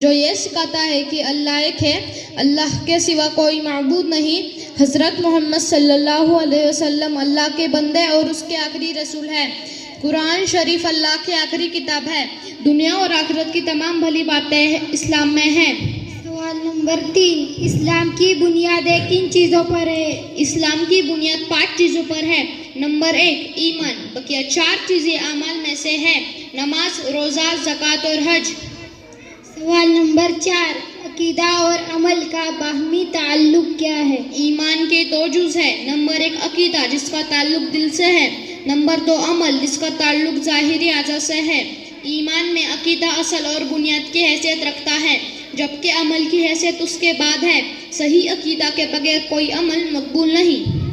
جو یہ سکھاتا ہے کہ اللہ ایک ہے، اللہ کے سوا کوئی معبود نہیں، حضرت محمد صلی اللہ علیہ وسلم اللہ کے بندے اور اس کے آخری رسول ہیں۔ قرآن شریف اللہ کی آخری کتاب ہے۔ دنیا اور آخرت کی تمام بھلی باتیں اسلام میں ہیں۔ سوال نمبر 3، اسلام کی بنیادیں کن چیزوں پر ہے؟ اسلام کی بنیاد 5 چیزوں پر ہے۔ نمبر 1 ایمان، بقیہ 4 چیزیں اعمال میں سے ہیں: نماز، روزہ، زکوٰۃ اور حج۔ سوال نمبر 4، عقیدہ اور عمل کا باہمی تعلق کیا ہے؟ ایمان کے 2 جز ہیں۔ نمبر 1 عقیدہ، جس کا تعلق دل سے ہے۔ نمبر 2 عمل، جس کا تعلق ظاہری اعضاء سے ہے۔ ایمان میں عقیدہ اصل اور بنیاد کی حیثیت رکھتا ہے، جبکہ عمل کی حیثیت اس کے بعد ہے۔ صحیح عقیدہ کے بغیر کوئی عمل مقبول نہیں۔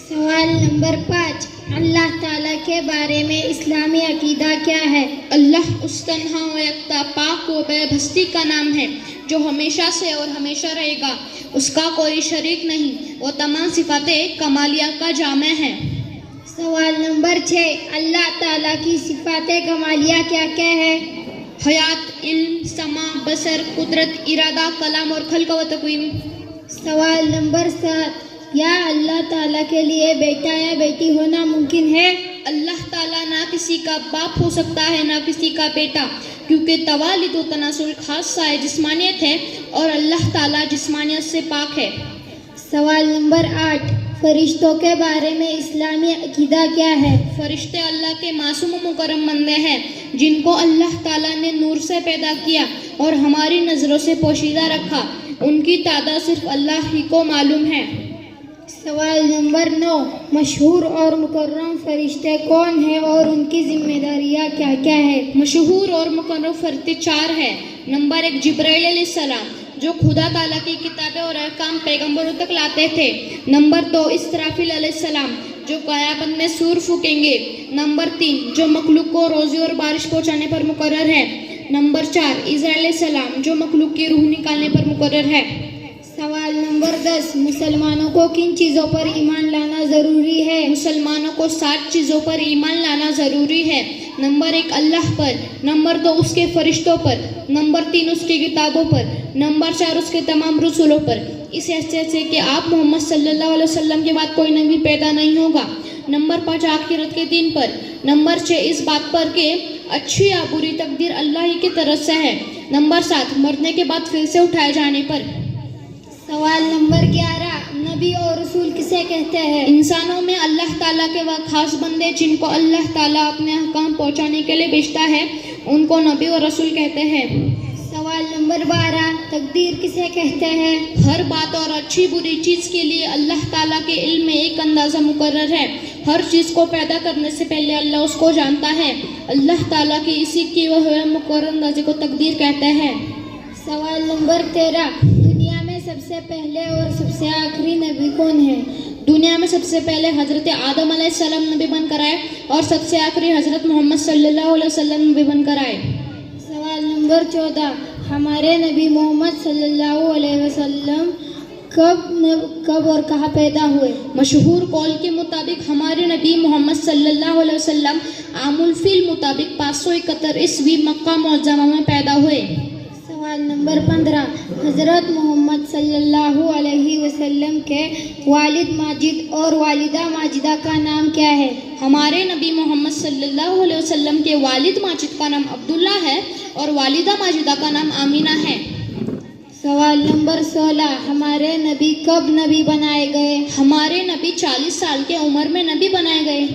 سوال نمبر 5، اللہ تعالیٰ کے بارے میں اسلامی عقیدہ کیا ہے؟ اللہ اس تنہا و یکتا، پاک و بے بھستی کا نام ہے، جو ہمیشہ سے اور ہمیشہ رہے گا۔ اس کا کوئی شریک نہیں، وہ تمام صفات کمالیہ کا جامع ہے۔ سوال نمبر 6، اللہ تعالیٰ کی صفات کمالیہ کیا کیا ہے؟ حیات، علم، سماع، بصر، قدرت، ارادہ، کلام اور خلق و تقویم۔ سوال نمبر 7، یا اللہ تعالیٰ کے لیے بیٹا یا بیٹی ہونا ممکن ہے؟ اللہ تعالیٰ نہ کسی کا باپ ہو سکتا ہے، نہ کسی کا بیٹا، کیونکہ توالد و تناسل خاصہ جسمانیت ہے اور اللہ تعالیٰ جسمانیت سے پاک ہے۔ سوال نمبر 8، فرشتوں کے بارے میں اسلامی عقیدہ کیا ہے؟ فرشتے اللہ کے معصوم و مکرم بندے ہیں، جن کو اللہ تعالیٰ نے نور سے پیدا کیا اور ہماری نظروں سے پوشیدہ رکھا۔ ان کی تعداد صرف اللہ ہی کو معلوم ہے۔ سوال نمبر 9، مشہور اور مکرم فرشتے کون ہیں اور ان کی ذمہ داریاں کیا کیا ہے؟ مشہور اور مکرم فرشتے 4 ہیں۔ نمبر 1 جبرائیل علیہ السلام، جو خدا تعالیٰ کی کتابیں اور احکام پیغمبروں تک لاتے تھے۔ نمبر 2 اسرافیل علیہ السلام، جو قیامت میں سور پھونکیں گے۔ نمبر 3 جو مخلوق کو روزی اور بارش پہنچانے پر مقرر ہے۔ نمبر 4 عزرائیل علیہ السلام، جو مخلوق کی روح نکالنے پر مقرر ہے۔ سوال نمبر 10، مسلمانوں کو کن چیزوں پر ایمان لانا ضروری ہے؟ مسلمانوں کو 7 چیزوں پر ایمان لانا ضروری ہے۔ نمبر 1 اللہ پر، نمبر 2 اس کے فرشتوں پر، نمبر 3 اس کی کتابوں پر، نمبر 4 اس کے تمام رسولوں پر، اس حیثیت سے کہ آپ محمد صلی اللہ علیہ وسلم کے بعد کوئی نبی پیدا نہیں ہوگا۔ نمبر 5 آخرت کے دن پر۔ نمبر 6 اس بات پر کہ اچھی یا بری تقدیر اللہ ہی کی طرف سے ہے۔ نمبر 7 مرنے کے بعد پھر سے اٹھائے جانے پر۔ سوال نمبر 11، نبی اور رسول کسے کہتے ہیں؟ انسانوں میں اللہ تعالیٰ کے وہ خاص بندے جن کو اللہ تعالیٰ اپنے احکام پہنچانے کے لیے بھیجتا ہے، ان کو نبی اور رسول کہتے ہیں۔ سوال نمبر 12، تقدیر کسے کہتے ہیں؟ ہر بات اور اچھی بری چیز کے لیے اللہ تعالیٰ کے علم میں ایک اندازہ مقرر ہے۔ ہر چیز کو پیدا کرنے سے پہلے اللہ اس کو جانتا ہے۔ اللہ تعالیٰ کی اسی کی وہ مقرر اندازے کو تقدیر کہتے ہیں۔ سوال نمبر 13، دنیا میں سب سے پہلے اور سب سے آخری نبی کون ہے؟ دنیا میں سب سے پہلے حضرت آدم علیہ السلام نبی بن کر آئے اور سب سے آخری حضرت محمد صلی اللہ علیہ وسلم نبی بن کر آئے۔ سوال نمبر 14، ہمارے نبی محمد صلی اللہ علیہ وسلم کب اور کہاں پیدا ہوئے؟ مشہور قول کے مطابق ہمارے نبی محمد صلی اللہ علیہ وسلم عام الفیل مطابق 571 عیسوی مکہ معظمہ میں پیدا ہوئے۔ سوال نمبر 15، حضرت محمد صلی اللہ علیہ وسلم کے والد ماجد اور والدہ ماجدہ کا نام کیا ہے؟ ہمارے نبی محمد صلی اللہ علیہ وسلم کے والد ماجد کا نام عبداللہ ہے اور والدہ ماجدہ کا نام آمینہ ہے۔ سوال نمبر 16، ہمارے نبی کب نبی بنائے گئے؟ ہمارے نبی 40 سال کے عمر میں نبی بنائے گئے۔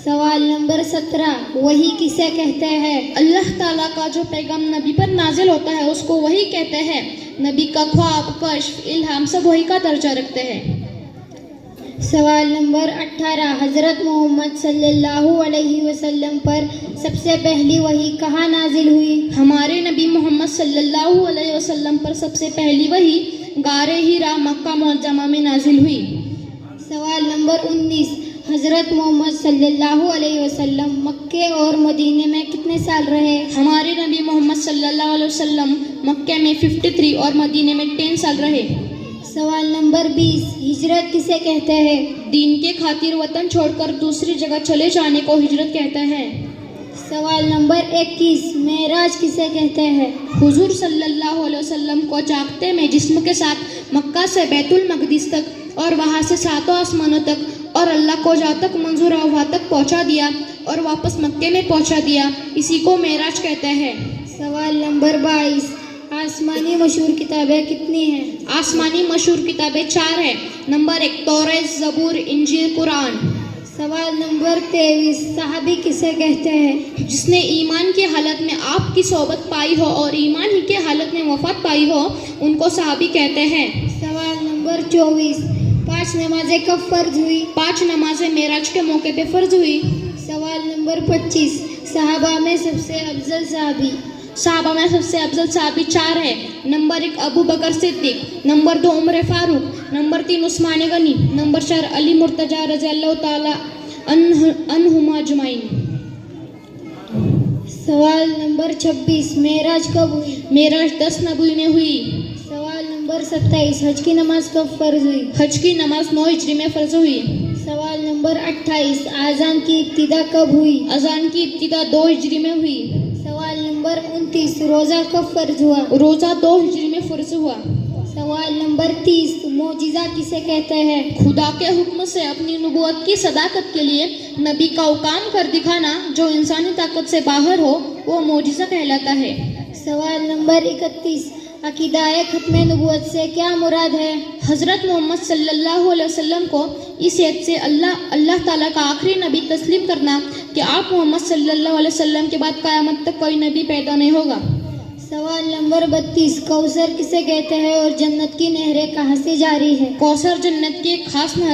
سوال نمبر 17، وحی کسے کہتے ہیں؟ اللہ تعالیٰ کا جو پیغام نبی پر نازل ہوتا ہے اس کو وحی کہتے ہیں۔ نبی کا خواب، کشف، الہام سب وحی کا درجہ رکھتے ہیں۔ سوال نمبر 18، حضرت محمد صلی اللہ علیہ وسلم پر سب سے پہلی وحی کہاں نازل ہوئی؟ ہمارے نبی محمد صلی اللہ علیہ وسلم پر سب سے پہلی وحی غار ہیرا مکہ معظمہ میں نازل ہوئی۔ سوال نمبر 19، حضرت محمد صلی اللہ علیہ وسلم مکے اور مدینے میں کتنے سال رہے؟ ہمارے نبی محمد صلی اللہ علیہ وسلم مکے میں 53 اور مدینے میں 10 سال رہے۔ سوال نمبر 20، ہجرت کسے کہتے ہیں؟ دین کے خاطر وطن چھوڑ کر دوسری جگہ چلے جانے کو ہجرت کہتے ہیں۔ سوال نمبر 21 معراج کسے کہتے ہیں؟ حضور صلی اللہ علیہ وسلم کو جاگتے میں جسم کے ساتھ مکہ سے بیت المقدس تک اور وہاں سے 7 آسمانوں تک اور اللہ کو جہاں تک منظور ہے وہاں تک پہنچا دیا اور واپس مکے میں پہنچا دیا، اسی کو معراج کہتے ہیں۔ سوال نمبر 22 آسمانی مشہور کتابیں کتنی ہیں؟ آسمانی مشہور کتابیں 4 ہیں۔ نمبر 1 توریت، زبور، انجیل، قرآن۔ سوال نمبر 23 صحابی کسے کہتے ہیں؟ جس نے ایمان کی حالت میں آپ کی صحبت پائی ہو اور ایمان ہی کی حالت میں وفات پائی ہو، ان کو صحابی کہتے ہیں۔ سوال نمبر 24 5 نمازیں کب فرض ہوئی؟ 5 نمازیں معراج کے موقع پہ فرض ہوئی۔ سوال نمبر 25 صحابہ میں سب سے افضل صحابی؟ صحابہ میں سب سے افضل صحابی 4 ہیں۔ نمبر 1 ابو بکر صدیق، نمبر 2 عمر فاروق، نمبر 3 عثمان غنی، نمبر 4 علی مرتضیٰ رضی اللہ تعالی عنہم اجمعین۔ سوال نمبر 26 معراج کب ہوئی؟ معراج 10 نبوی میں ہوئی۔ سوال نمبر 27 حج کی نماز کب فرض ہوئی؟ حج کی نماز 9 ہجری میں فرض ہوئی۔ سوال نمبر 28 اذان کی ابتدا کب ہوئی؟ اذان کی ابتدا 2 ہجری میں ہوئی۔ سوال نمبر 29 روزہ کب فرض ہوا؟ روزہ 2 ہجری میں فرض ہوا۔ سوال نمبر 30 معجزہ کسے کہتے ہیں؟ خدا کے حکم سے اپنی نبوت کی صداقت کے لیے نبی کا کام کر دکھانا جو انسانی طاقت سے باہر ہو وہ معجزہ کہلاتا ہے۔ سوال نمبر 31 عقیدہ ختم نبوت سے کیا مراد ہے؟ حضرت محمد صلی اللہ علیہ وسلم کو اس عید سے اللہ تعالیٰ کا آخری نبی تسلیم کرنا کہ آپ محمد صلی اللہ علیہ وسلم کے بعد قیامت تک کوئی نبی پیدا نہیں ہوگا۔ سوال نمبر 32 کوثر کسے کہتے ہیں اور جنت کی نہریں کہاں سے جاری ہے؟ کوثر جنت کی ایک خاص نہر